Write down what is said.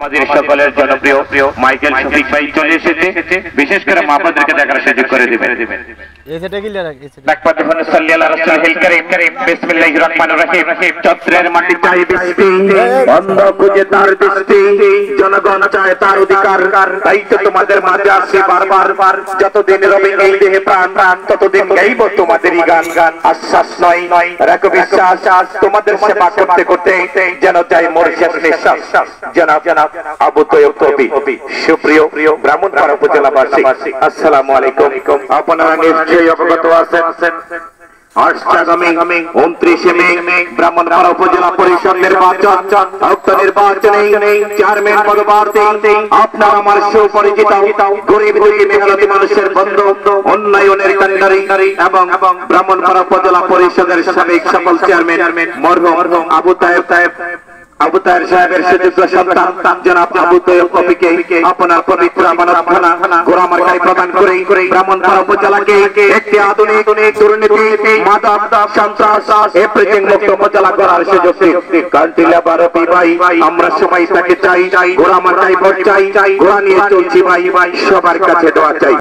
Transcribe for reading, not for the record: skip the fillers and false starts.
আমাদের সকলের জনপ্রিয় মাইকেল শফিক ভাই চলে এসেছে, বিশেষ করে মা বোনদেরকে দেখার সুযোগ করে দিবেন। চত্রের মাটি চাই বৃষ্টি, অন্ধ খুঁজে তার দৃষ্টি, জনগণ চায় তার অধিকার, তাই তো তোমাদের মাঝে আসে বারবার। যতদিন রবে এই দেহে প্রাণ, ততদিন গাইব তোমাদেরই গান। আশ্বাস নয় রাখো বিশ্বাস, তোমাদের সেবা করতে করতে যেন চাই মোর শেষ নিঃশ্বাস। জনাব আবু তৈয়ব কবি। সুপ্রিয় ব্রাহ্মণপাড়া উপজেলাবাসী, আসসালামু আলাইকুম। আপনারা নিশ্চয়ই অবগত আছেন আগামী 29 মে ব্রাহ্মণপাড়া উপজেলা পরিষদ নির্বাচন। উক্ত নির্বাচনে চেয়ারম্যান পদপ্রার্থী আপনার আমার সুপরিচিত গরিব দুঃখী মেহনতি মানুষের বন্ধু, উন্নয়নের কান্ডারি এবং ব্রাহ্মণপাড়া উপজেলা পরিষদের সাবেক সকল চেয়ারম্যান মরহুম আবু তাহের সাহেবের সুযোগ্য সন্তান জনাব আবু তৈয়ব কবিকে আপনার পবিত্র আমানত খানা গোরামার্কায় প্রদান করে ব্রাহ্মণপাড়া উপজেলাকে একটি আধুনিক দুর্নীতি মাদক সন্ত্রাস এভরিথিং মুক্ত উপজেলা করার সুযোগ দিন। কান্টিলা বারপি ভাই, আমরা সবাই তাকে চাই, গোরামার্কায় ভোট চাই, গোড়া নিয়ে চলছি ভাই, সবার কাছে দোয়া চাই।